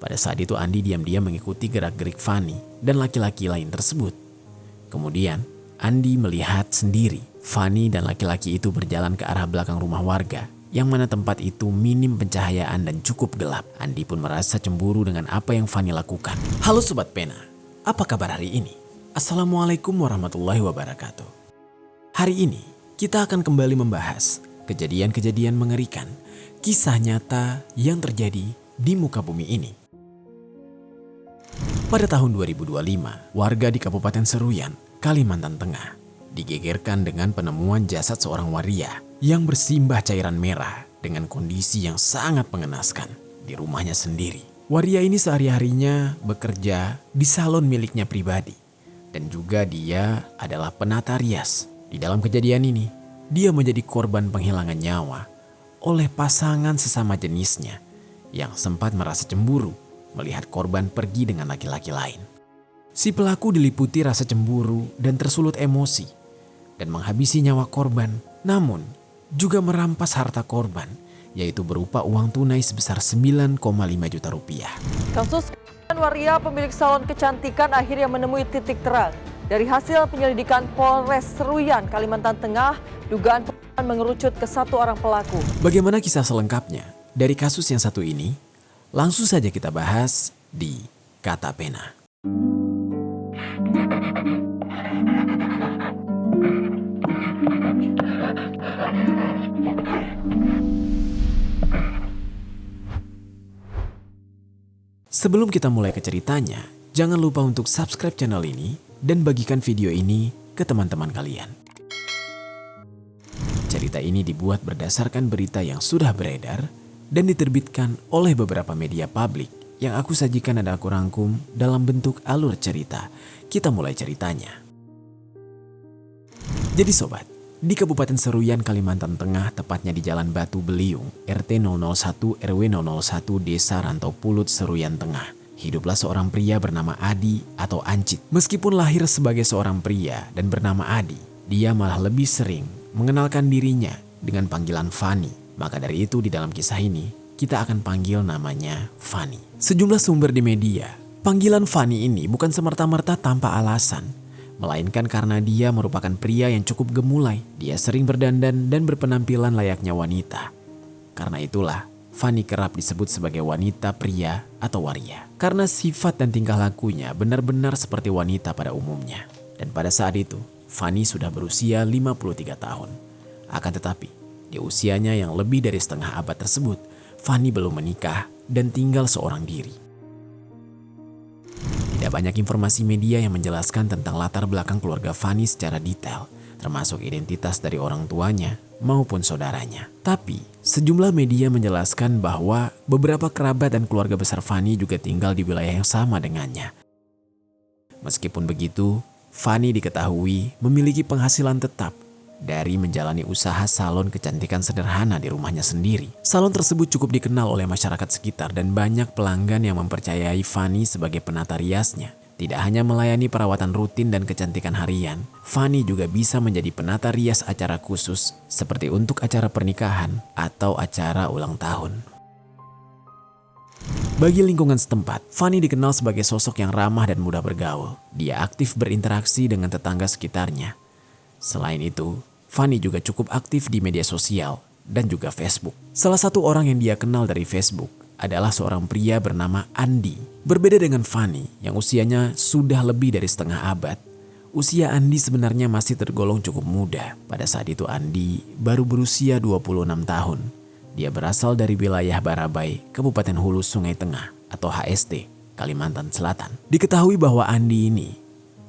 Pada saat itu Andi diam-diam mengikuti gerak-gerik Fani dan laki-laki lain tersebut. Kemudian Andi melihat sendiri Fani dan laki-laki itu berjalan ke arah belakang rumah warga yang mana tempat itu minim pencahayaan dan cukup gelap. Andi pun merasa cemburu dengan apa yang Fani lakukan. Halo Sobat Pena, apa kabar hari ini? Assalamualaikum warahmatullahi wabarakatuh. Hari ini kita akan kembali membahas kejadian-kejadian mengerikan, kisah nyata yang terjadi di muka bumi ini. Pada tahun 2025, warga di Kabupaten Seruyan, Kalimantan Tengah, digegerkan dengan penemuan jasad seorang waria yang bersimbah cairan merah dengan kondisi yang sangat mengenaskan di rumahnya sendiri. Waria ini sehari-harinya bekerja di salon miliknya pribadi dan juga dia adalah penata rias. Di dalam kejadian ini, dia menjadi korban penghilangan nyawa oleh pasangan sesama jenisnya yang sempat merasa cemburu melihat korban pergi dengan laki-laki lain. Si pelaku diliputi rasa cemburu dan tersulut emosi dan menghabisi nyawa korban, namun juga merampas harta korban, yaitu berupa uang tunai sebesar 9,5 juta rupiah. Kasus waria pemilik salon kecantikan akhirnya menemui titik terang. Dari hasil penyelidikan Polres Seruyan, Kalimantan Tengah, dugaan pembunuhan mengerucut ke satu orang pelaku. Bagaimana kisah selengkapnya dari kasus yang satu ini? Langsung saja kita bahas di Kata Pena. Sebelum kita mulai ke ceritanya, jangan lupa untuk subscribe channel ini dan bagikan video ini ke teman-teman kalian. Cerita ini dibuat berdasarkan berita yang sudah beredar dan diterbitkan oleh beberapa media publik. Yang aku sajikan adalah aku rangkum dalam bentuk alur cerita. Kita mulai ceritanya. Jadi sobat, di Kabupaten Seruyan, Kalimantan Tengah, tepatnya di Jalan Batu Beliung, RT 001 RW 001 Desa Rantau Pulut, Seruyan Tengah, hiduplah seorang pria bernama Adi atau Ancit. Meskipun lahir sebagai seorang pria dan bernama Adi, dia malah lebih sering mengenalkan dirinya dengan panggilan Fani. Maka dari itu di dalam kisah ini, kita akan panggil namanya Fani. Sejumlah sumber di media, panggilan Fani ini bukan semerta-merta tanpa alasan, melainkan karena dia merupakan pria yang cukup gemulai. Dia sering berdandan dan berpenampilan layaknya wanita. Karena itulah, Fani kerap disebut sebagai wanita pria atau waria. Karena sifat dan tingkah lakunya benar-benar seperti wanita pada umumnya. Dan pada saat itu, Fani sudah berusia 53 tahun. Akan tetapi, di usianya yang lebih dari setengah abad tersebut, Fani belum menikah dan tinggal seorang diri. Tidak banyak informasi media yang menjelaskan tentang latar belakang keluarga Fani secara detail, termasuk identitas dari orang tuanya maupun saudaranya. Tapi, sejumlah media menjelaskan bahwa beberapa kerabat dan keluarga besar Fani juga tinggal di wilayah yang sama dengannya. Meskipun begitu, Fani diketahui memiliki penghasilan tetap dari menjalani usaha salon kecantikan sederhana di rumahnya sendiri. Salon tersebut cukup dikenal oleh masyarakat sekitar dan banyak pelanggan yang mempercayai Fani sebagai penata riasnya. Tidak hanya melayani perawatan rutin dan kecantikan harian, Fani juga bisa menjadi penata rias acara khusus seperti untuk acara pernikahan atau acara ulang tahun. Bagi lingkungan setempat, Fani dikenal sebagai sosok yang ramah dan mudah bergaul. Dia aktif berinteraksi dengan tetangga sekitarnya. Selain itu, Fani juga cukup aktif di media sosial dan juga Facebook. Salah satu orang yang dia kenal dari Facebook adalah seorang pria bernama Andi. Berbeda dengan Fani yang usianya sudah lebih dari setengah abad, usia Andi sebenarnya masih tergolong cukup muda. Pada saat itu Andi baru berusia 26 tahun. Dia berasal dari wilayah Barabai, Kabupaten Hulu Sungai Tengah atau HST, Kalimantan Selatan. Diketahui bahwa Andi ini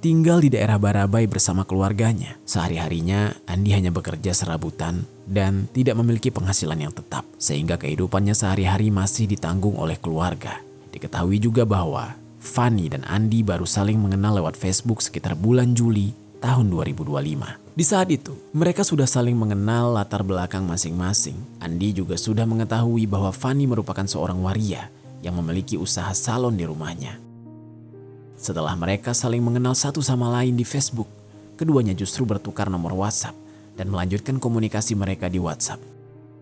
tinggal di daerah Barabai bersama keluarganya. Sehari-harinya Andi hanya bekerja serabutan dan tidak memiliki penghasilan yang tetap, sehingga kehidupannya sehari-hari masih ditanggung oleh keluarga. Diketahui juga bahwa Fani dan Andi baru saling mengenal lewat Facebook sekitar bulan Juli tahun 2025. Di saat itu, mereka sudah saling mengenal latar belakang masing-masing. Andi juga sudah mengetahui bahwa Fani merupakan seorang waria yang memiliki usaha salon di rumahnya. Setelah mereka saling mengenal satu sama lain di Facebook, keduanya justru bertukar nomor WhatsApp dan melanjutkan komunikasi mereka di WhatsApp.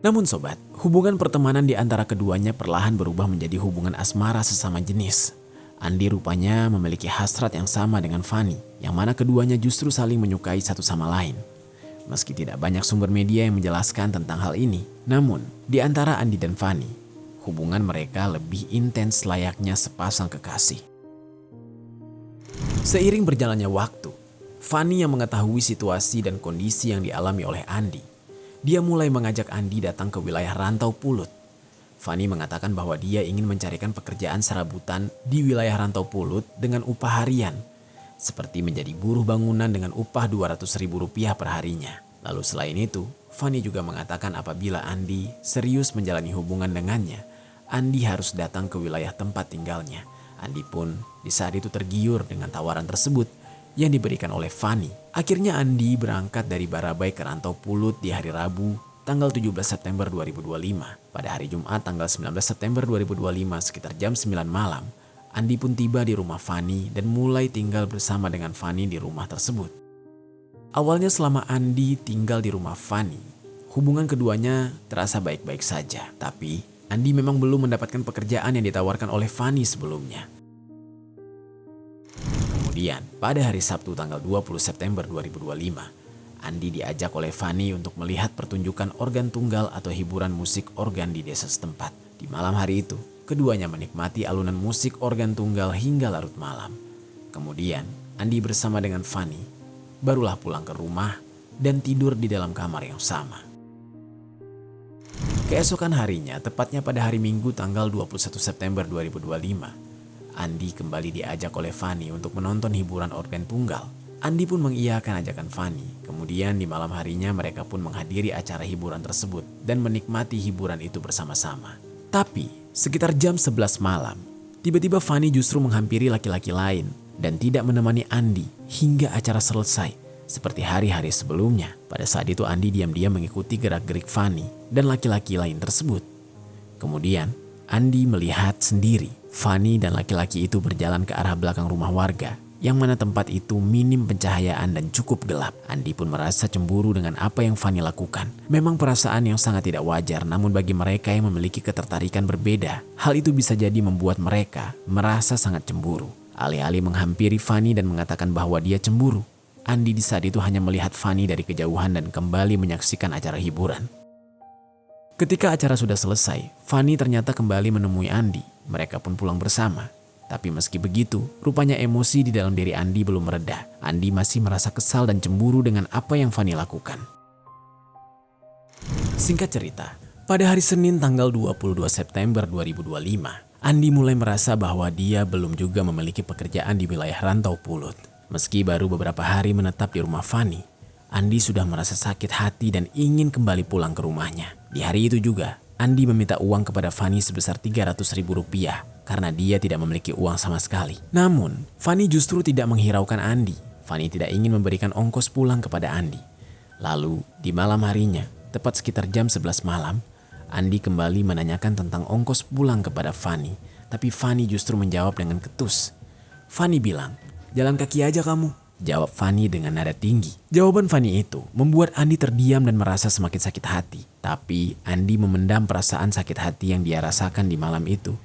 Namun sobat, hubungan pertemanan di antara keduanya perlahan berubah menjadi hubungan asmara sesama jenis. Andi rupanya memiliki hasrat yang sama dengan Fanny, yang mana keduanya justru saling menyukai satu sama lain. Meski tidak banyak sumber media yang menjelaskan tentang hal ini, namun di antara Andi dan Fanny, hubungan mereka lebih intens layaknya sepasang kekasih. Seiring berjalannya waktu, Fanny yang mengetahui situasi dan kondisi yang dialami oleh Andi, dia mulai mengajak Andi datang ke wilayah Rantau Pulut. Fanny mengatakan bahwa dia ingin mencarikan pekerjaan serabutan di wilayah Rantau Pulut dengan upah harian, seperti menjadi buruh bangunan dengan upah Rp200.000 per harinya. Lalu selain itu, Fanny juga mengatakan apabila Andi serius menjalani hubungan dengannya, Andi harus datang ke wilayah tempat tinggalnya. Andi pun di saat itu tergiur dengan tawaran tersebut yang diberikan oleh Fanny. Akhirnya Andi berangkat dari Barabai ke Rantau Pulut di hari Rabu tanggal 17 September 2025. Pada hari Jumat tanggal 19 September 2025 sekitar jam 9 malam, Andi pun tiba di rumah Fanny dan mulai tinggal bersama dengan Fanny di rumah tersebut. Awalnya selama Andi tinggal di rumah Fanny, hubungan keduanya terasa baik-baik saja. Tapi Andi memang belum mendapatkan pekerjaan yang ditawarkan oleh Fanny sebelumnya. Kemudian, pada hari Sabtu tanggal 20 September 2025, Andi diajak oleh Fanny untuk melihat pertunjukan organ tunggal atau hiburan musik organ di desa setempat. Di malam hari itu, keduanya menikmati alunan musik organ tunggal hingga larut malam. Kemudian, Andi bersama dengan Fanny barulah pulang ke rumah dan tidur di dalam kamar yang sama. Keesokan harinya, tepatnya pada hari Minggu tanggal 21 September 2025, Andi kembali diajak oleh Fanny untuk menonton hiburan organ tunggal. Andi pun mengiyakan ajakan Fanny. Kemudian di malam harinya mereka pun menghadiri acara hiburan tersebut dan menikmati hiburan itu bersama-sama. Tapi sekitar jam 11 malam, tiba-tiba Fanny justru menghampiri laki-laki lain dan tidak menemani Andi hingga acara selesai. Seperti hari-hari sebelumnya, pada saat itu Andi diam-diam mengikuti gerak-gerik Fanny dan laki-laki lain tersebut. Kemudian Andi melihat sendiri Fanny dan laki-laki itu berjalan ke arah belakang rumah warga, yang mana tempat itu minim pencahayaan dan cukup gelap. Andi pun merasa cemburu dengan apa yang Fanny lakukan. Memang perasaan yang sangat tidak wajar, namun bagi mereka yang memiliki ketertarikan berbeda, hal itu bisa jadi membuat mereka merasa sangat cemburu. Alih-alih menghampiri Fanny dan mengatakan bahwa dia cemburu, Andi di saat itu hanya melihat Fanny dari kejauhan dan kembali menyaksikan acara hiburan. Ketika acara sudah selesai, Fanny ternyata kembali menemui Andi. Mereka pun pulang bersama. Tapi meski begitu, rupanya emosi di dalam diri Andi belum mereda. Andi masih merasa kesal dan cemburu dengan apa yang Fanny lakukan. Singkat cerita, pada hari Senin tanggal 22 September 2025, Andi mulai merasa bahwa dia belum juga memiliki pekerjaan di wilayah Rantau Pulut. Meski baru beberapa hari menetap di rumah Fanny, Andi sudah merasa sakit hati dan ingin kembali pulang ke rumahnya. Di hari itu juga, Andi meminta uang kepada Fanny sebesar Rp300.000 karena dia tidak memiliki uang sama sekali. Namun, Fanny justru tidak menghiraukan Andi. Fanny tidak ingin memberikan ongkos pulang kepada Andi. Lalu, di malam harinya, tepat sekitar jam 11 malam, Andi kembali menanyakan tentang ongkos pulang kepada Fanny. Tapi Fanny justru menjawab dengan ketus. Fanny bilang, "Jalan kaki aja kamu," jawab Fanny dengan nada tinggi. Jawaban Fanny itu membuat Andi terdiam dan merasa semakin sakit hati. Tapi Andi memendam perasaan sakit hati yang dia rasakan di malam itu.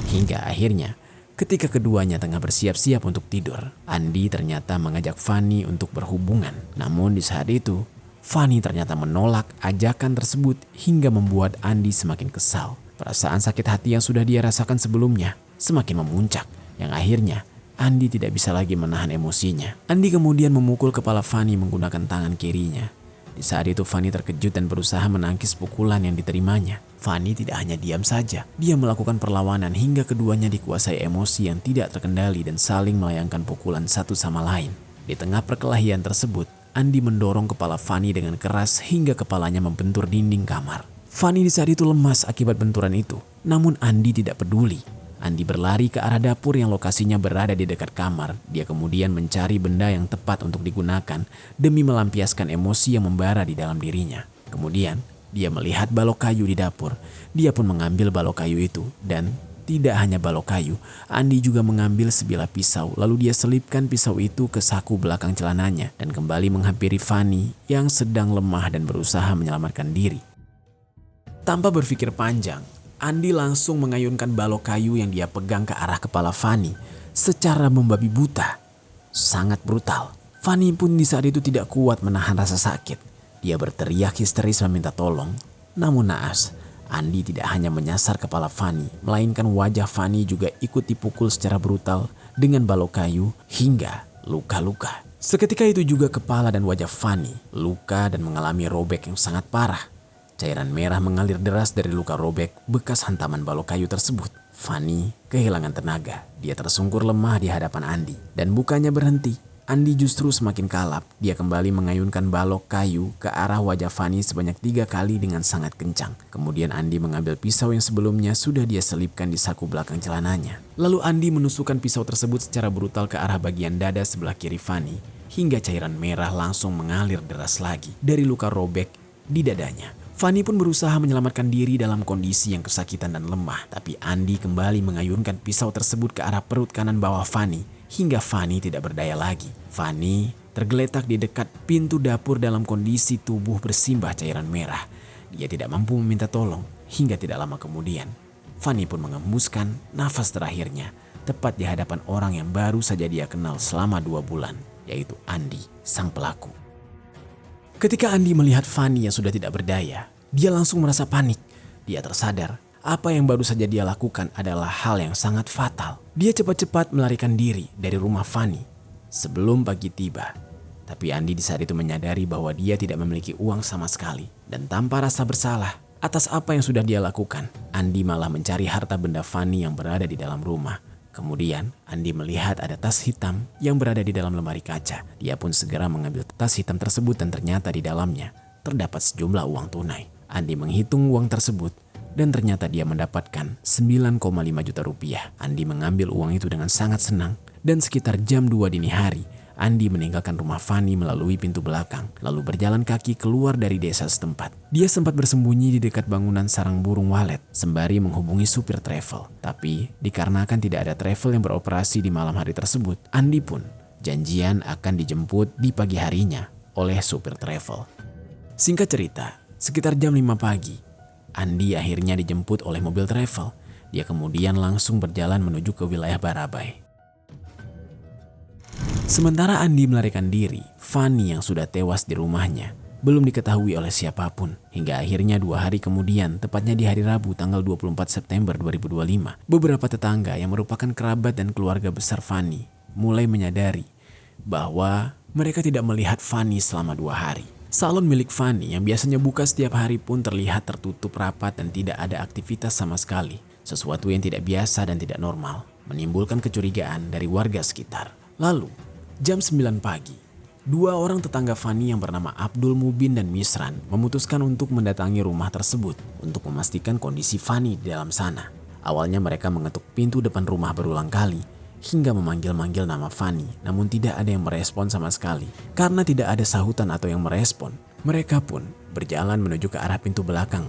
Hingga akhirnya, ketika keduanya tengah bersiap-siap untuk tidur, Andi ternyata mengajak Fanny untuk berhubungan. Namun di saat itu, Fanny ternyata menolak ajakan tersebut hingga membuat Andi semakin kesal. Perasaan sakit hati yang sudah dia rasakan sebelumnya semakin memuncak, yang akhirnya Andi tidak bisa lagi menahan emosinya. Andi kemudian memukul kepala Fanny menggunakan tangan kirinya. Di saat itu Fanny terkejut dan berusaha menangkis pukulan yang diterimanya. Fanny tidak hanya diam saja, dia melakukan perlawanan hingga keduanya dikuasai emosi yang tidak terkendali dan saling melayangkan pukulan satu sama lain. Di tengah perkelahian tersebut, Andi mendorong kepala Fanny dengan keras hingga kepalanya membentur dinding kamar. Fanny di saat itu lemas akibat benturan itu, namun Andi tidak peduli. Andi berlari ke arah dapur yang lokasinya berada di dekat kamar. Dia kemudian mencari benda yang tepat untuk digunakan demi melampiaskan emosi yang membara di dalam dirinya. Kemudian, dia melihat balok kayu di dapur. Dia pun mengambil balok kayu itu dan Tidak hanya balok kayu, Andi juga mengambil sebilah pisau lalu dia selipkan pisau itu ke saku belakang celananya dan kembali menghampiri Fanny yang sedang lemah dan berusaha menyelamatkan diri. Tanpa berpikir panjang, Andi langsung mengayunkan balok kayu yang dia pegang ke arah kepala Fanny secara membabi buta. Sangat brutal. Fanny pun di saat itu tidak kuat menahan rasa sakit. Dia berteriak histeris meminta tolong. Namun naas, Andi tidak hanya menyasar kepala Fanny, melainkan wajah Fanny juga ikut dipukul secara brutal dengan balok kayu hingga luka-luka. Seketika itu juga kepala dan wajah Fanny luka dan mengalami robek yang sangat parah. Cairan merah mengalir deras dari luka robek bekas hantaman balok kayu tersebut. Fanny kehilangan tenaga. Dia tersungkur lemah di hadapan Andi. Dan bukannya berhenti, Andi justru semakin kalap. Dia kembali mengayunkan balok kayu ke arah wajah Fanny sebanyak 3 kali dengan sangat kencang. Kemudian Andi mengambil pisau yang sebelumnya sudah dia selipkan di saku belakang celananya. Lalu Andi menusukkan pisau tersebut secara brutal ke arah bagian dada sebelah kiri Fanny. Hingga cairan merah langsung mengalir deras lagi dari luka robek di dadanya. Fanny pun berusaha menyelamatkan diri dalam kondisi yang kesakitan dan lemah. Tapi Andi kembali mengayunkan pisau tersebut ke arah perut kanan bawah Fanny. Hingga Fanny tidak berdaya lagi. Fanny tergeletak di dekat pintu dapur dalam kondisi tubuh bersimbah cairan merah. Dia tidak mampu meminta tolong hingga tidak lama kemudian. Fanny pun mengembuskan nafas terakhirnya tepat di hadapan orang yang baru saja dia kenal selama 2 bulan, yaitu Andi, sang pelaku. Ketika Andi melihat Fanny yang sudah tidak berdaya, dia langsung merasa panik. Dia tersadar apa yang baru saja dia lakukan adalah hal yang sangat fatal. Dia cepat-cepat melarikan diri dari rumah Fanny sebelum pagi tiba. Tapi Andi di saat itu menyadari bahwa dia tidak memiliki uang sama sekali. Dan tanpa rasa bersalah atas apa yang sudah dia lakukan, Andi malah mencari harta benda Fanny yang berada di dalam rumah. Kemudian Andi melihat ada tas hitam yang berada di dalam lemari kaca. Dia pun segera mengambil tas hitam tersebut dan ternyata di dalamnya terdapat sejumlah uang tunai. Andi menghitung uang tersebut dan ternyata dia mendapatkan 9,5 juta rupiah. Andi mengambil uang itu dengan sangat senang dan sekitar jam 2 dini hari, Andi meninggalkan rumah Fanny melalui pintu belakang lalu berjalan kaki keluar dari desa setempat. Dia sempat bersembunyi di dekat bangunan sarang burung walet sembari menghubungi supir travel. Tapi dikarenakan tidak ada travel yang beroperasi di malam hari tersebut, Andi pun janjian akan dijemput di pagi harinya oleh supir travel. Singkat cerita, sekitar jam 5 pagi, Andi akhirnya dijemput oleh mobil travel. Dia kemudian langsung berjalan menuju ke wilayah Barabai. Sementara Andi melarikan diri, Fanny yang sudah tewas di rumahnya belum diketahui oleh siapapun. Hingga akhirnya 2 hari kemudian, tepatnya di hari Rabu tanggal 24 September 2025, beberapa tetangga yang merupakan kerabat dan keluarga besar Fanny mulai menyadari bahwa mereka tidak melihat Fanny selama 2 hari. Salon milik Fanny yang biasanya buka setiap hari pun terlihat tertutup rapat dan tidak ada aktivitas sama sekali. Sesuatu yang tidak biasa dan tidak normal, menimbulkan kecurigaan dari warga sekitar. Lalu, jam 9 pagi, 2 orang tetangga Fanny yang bernama Abdul Mubin dan Misran memutuskan untuk mendatangi rumah tersebut untuk memastikan kondisi Fanny di dalam sana. Awalnya mereka mengetuk pintu depan rumah berulang kali hingga memanggil-manggil nama Fanny, namun tidak ada yang merespon sama sekali. Karena tidak ada sahutan atau yang merespon, mereka pun berjalan menuju ke arah pintu belakang,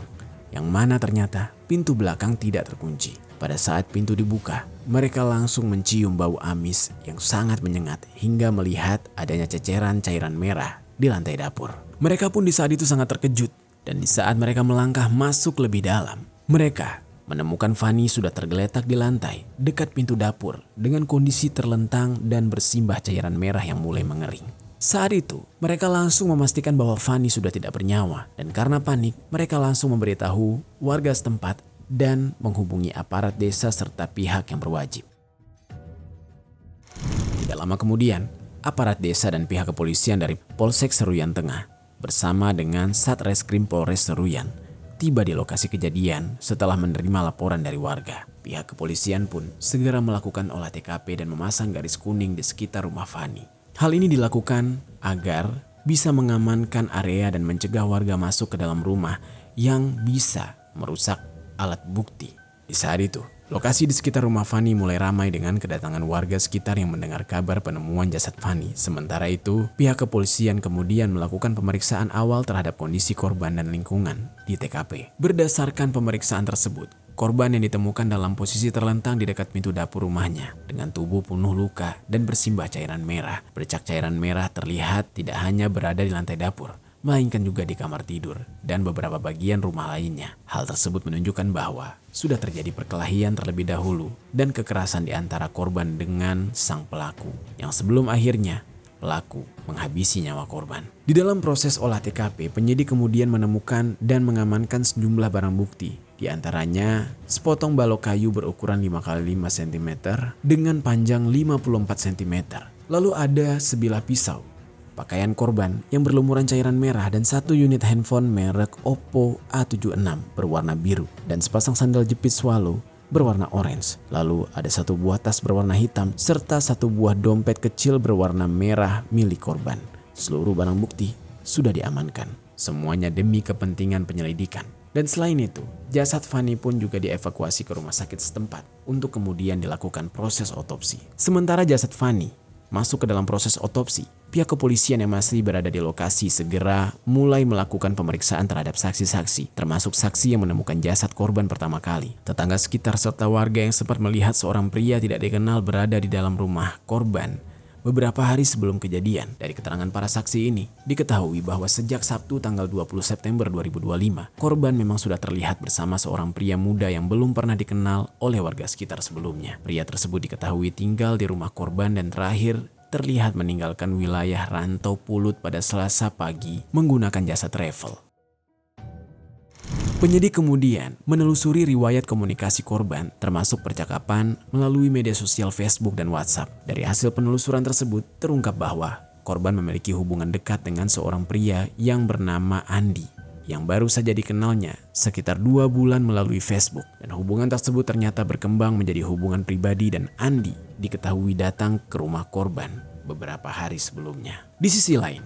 yang mana ternyata pintu belakang tidak terkunci. Pada saat pintu dibuka, mereka langsung mencium bau amis yang sangat menyengat hingga melihat adanya ceceran cairan merah di lantai dapur. Mereka pun di saat itu sangat terkejut, dan di saat mereka melangkah masuk lebih dalam, mereka menemukan Fanny sudah tergeletak di lantai dekat pintu dapur dengan kondisi terlentang dan bersimbah cairan merah yang mulai mengering. Saat itu, mereka langsung memastikan bahwa Fanny sudah tidak bernyawa, dan karena panik, mereka langsung memberitahu warga setempat dan menghubungi aparat desa serta pihak yang berwajib. Tidak lama kemudian, aparat desa dan pihak kepolisian dari Polsek Seruyan Tengah bersama dengan Satreskrim Polres Seruyan tiba di lokasi kejadian setelah menerima laporan dari warga. Pihak kepolisian pun segera melakukan olah TKP dan memasang garis kuning di sekitar rumah Fanny. Hal ini dilakukan agar bisa mengamankan area dan mencegah warga masuk ke dalam rumah yang bisa merusak alat bukti. Di saat itu, lokasi di sekitar rumah Fanny mulai ramai dengan kedatangan warga sekitar yang mendengar kabar penemuan jasad Fanny. Sementara itu, pihak kepolisian kemudian melakukan pemeriksaan awal terhadap kondisi korban dan lingkungan di TKP. Berdasarkan pemeriksaan tersebut, korban yang ditemukan dalam posisi terlentang di dekat pintu dapur rumahnya dengan tubuh penuh luka dan bersimbah cairan merah. Bercak cairan merah terlihat tidak hanya berada di lantai dapur, melainkan juga di kamar tidur dan beberapa bagian rumah lainnya. Hal tersebut menunjukkan bahwa sudah terjadi perkelahian terlebih dahulu dan kekerasan di antara korban dengan sang pelaku, yang sebelum akhirnya pelaku menghabisi nyawa korban. Di dalam proses olah TKP, penyidik kemudian menemukan dan mengamankan sejumlah barang bukti. Di antaranya, sepotong balok kayu berukuran 5x5 cm dengan panjang 54 cm. Lalu ada sebilah pisau, pakaian korban yang berlumuran cairan merah dan satu unit handphone merek Oppo A76 berwarna biru dan sepasang sandal jepit swallow berwarna orange. Lalu ada satu buah tas berwarna hitam serta satu buah dompet kecil berwarna merah milik korban. Seluruh barang bukti sudah diamankan, semuanya demi kepentingan penyelidikan. Dan selain itu, jasad Fani pun juga dievakuasi ke rumah sakit setempat untuk kemudian dilakukan proses otopsi. Sementara jasad Fani masuk ke dalam proses otopsi, pihak kepolisian yang masih berada di lokasi segera mulai melakukan pemeriksaan terhadap saksi-saksi, termasuk saksi yang menemukan jasad korban pertama kali. Tetangga sekitar serta warga yang sempat melihat seorang pria tidak dikenal berada di dalam rumah korban beberapa hari sebelum kejadian. Dari keterangan para saksi ini, diketahui bahwa sejak Sabtu tanggal 20 September 2025, korban memang sudah terlihat bersama seorang pria muda yang belum pernah dikenal oleh warga sekitar sebelumnya. Pria tersebut diketahui tinggal di rumah korban dan terakhir terlihat meninggalkan wilayah Rantau Pulut pada Selasa pagi menggunakan jasa travel. Penyidik kemudian menelusuri riwayat komunikasi korban termasuk percakapan melalui media sosial Facebook dan WhatsApp. Dari hasil penelusuran tersebut terungkap bahwa korban memiliki hubungan dekat dengan seorang pria yang bernama Andi yang baru saja dikenalnya sekitar 2 bulan melalui Facebook. Dan hubungan tersebut ternyata berkembang menjadi hubungan pribadi dan Andi diketahui datang ke rumah korban beberapa hari sebelumnya. Di sisi lain,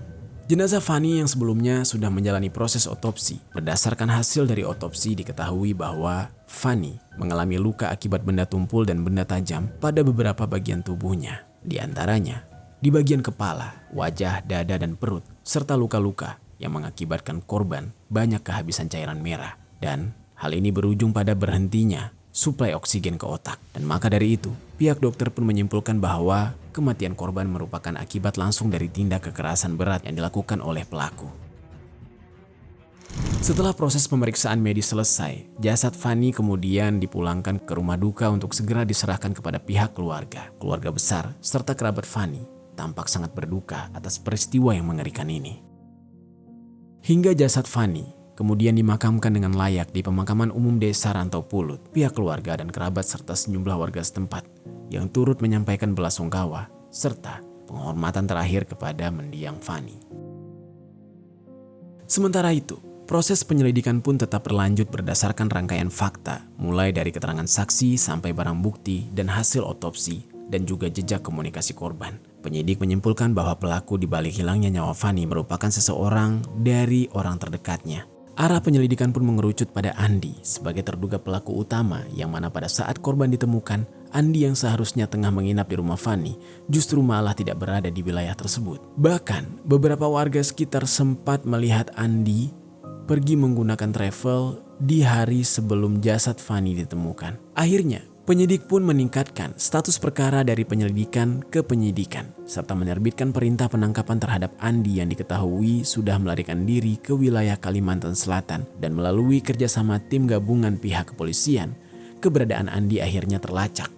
jenazah Fani yang sebelumnya sudah menjalani proses otopsi. Berdasarkan hasil dari otopsi diketahui bahwa Fani mengalami luka akibat benda tumpul dan benda tajam pada beberapa bagian tubuhnya. Di antaranya di bagian kepala, wajah, dada, dan perut, serta luka-luka yang mengakibatkan korban banyak kehabisan cairan merah. Dan hal ini berujung pada berhentinya suplai oksigen ke otak. Dan maka dari itu, pihak dokter pun menyimpulkan bahwa kematian korban merupakan akibat langsung dari tindak kekerasan berat yang dilakukan oleh pelaku. Setelah proses pemeriksaan medis selesai, jasad Fani kemudian dipulangkan ke rumah duka untuk segera diserahkan kepada pihak keluarga. Keluarga besar serta kerabat Fani tampak sangat berduka atas peristiwa yang mengerikan ini. Hingga jasad Fani kemudian dimakamkan dengan layak di pemakaman umum desa Rantau Pulut. Pihak keluarga dan kerabat serta sejumlah warga setempat yang turut menyampaikan belasungkawa serta penghormatan terakhir kepada mendiang Fani. Sementara itu, proses penyelidikan pun tetap berlanjut berdasarkan rangkaian fakta, mulai dari keterangan saksi sampai barang bukti dan hasil otopsi dan juga jejak komunikasi korban. Penyidik menyimpulkan bahwa pelaku di balik hilangnya nyawa Fani merupakan seseorang dari orang terdekatnya. Arah penyelidikan pun mengerucut pada Andi sebagai terduga pelaku utama, yang mana pada saat korban ditemukan, Andi yang seharusnya tengah menginap di rumah Fani justru malah tidak berada di wilayah tersebut. Bahkan beberapa warga sekitar sempat melihat Andi pergi menggunakan travel di hari sebelum jasad Fani ditemukan. Akhirnya, penyidik pun meningkatkan status perkara dari penyelidikan ke penyidikan, serta menerbitkan perintah penangkapan terhadap Andi yang diketahui sudah melarikan diri ke wilayah Kalimantan Selatan. Dan melalui kerjasama tim gabungan pihak kepolisian, keberadaan Andi akhirnya terlacak.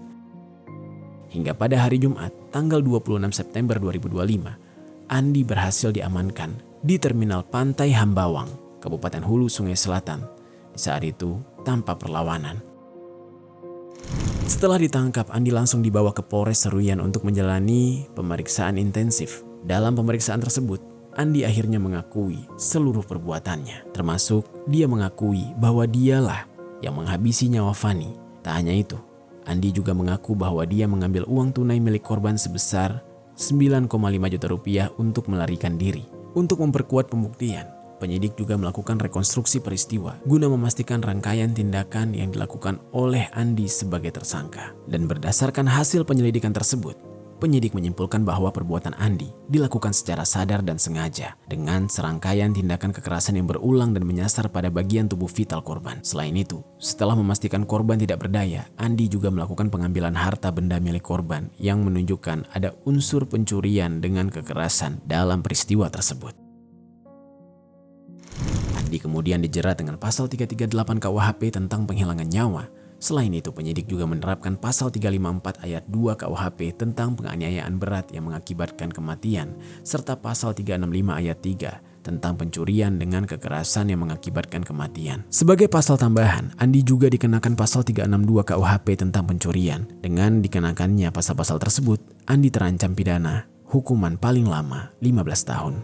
Hingga pada hari Jumat, tanggal 26 September 2025, Andi berhasil diamankan di Terminal Pantai Hambawang, Kabupaten Hulu Sungai Selatan. Di saat itu, tanpa perlawanan. Setelah ditangkap, Andi langsung dibawa ke Polres Seruyan untuk menjalani pemeriksaan intensif. Dalam pemeriksaan tersebut, Andi akhirnya mengakui seluruh perbuatannya. Termasuk dia mengakui bahwa dialah yang menghabisi nyawa Fani. Tak hanya itu, Andi juga mengaku bahwa dia mengambil uang tunai milik korban sebesar 9,5 juta rupiah untuk melarikan diri. Untuk memperkuat pembuktian, penyidik juga melakukan rekonstruksi peristiwa guna memastikan rangkaian tindakan yang dilakukan oleh Andi sebagai tersangka. Dan berdasarkan hasil penyelidikan tersebut, penyidik menyimpulkan bahwa perbuatan Andi dilakukan secara sadar dan sengaja dengan serangkaian tindakan kekerasan yang berulang dan menyasar pada bagian tubuh vital korban. Selain itu, setelah memastikan korban tidak berdaya, Andi juga melakukan pengambilan harta benda milik korban yang menunjukkan ada unsur pencurian dengan kekerasan dalam peristiwa tersebut. Andi kemudian dijerat dengan pasal 338 KUHP tentang penghilangan nyawa. Selain itu, penyidik juga menerapkan pasal 354 ayat 2 KUHP tentang penganiayaan berat yang mengakibatkan kematian, serta pasal 365 ayat 3 tentang pencurian dengan kekerasan yang mengakibatkan kematian. Sebagai pasal tambahan, Andi juga dikenakan pasal 362 KUHP tentang pencurian. Dengan dikenakannya pasal-pasal tersebut, Andi terancam pidana, hukuman paling lama 15 tahun.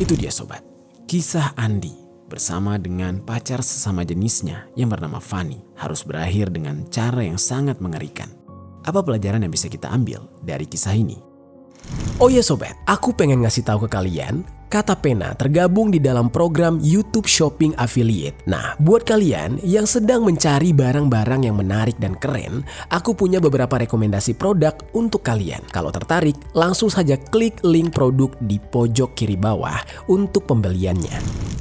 Itu dia sobat, kisah Andi bersama dengan pacar sesama jenisnya yang bernama Fanny harus berakhir dengan cara yang sangat mengerikan. Apa pelajaran yang bisa kita ambil dari kisah ini? Oh ya sobat, aku pengen ngasih tahu ke kalian, Kata Pena tergabung di dalam program YouTube Shopping Affiliate. Nah, buat kalian yang sedang mencari barang-barang yang menarik dan keren, aku punya beberapa rekomendasi produk untuk kalian. Kalau tertarik, langsung saja klik link produk di pojok kiri bawah untuk pembeliannya.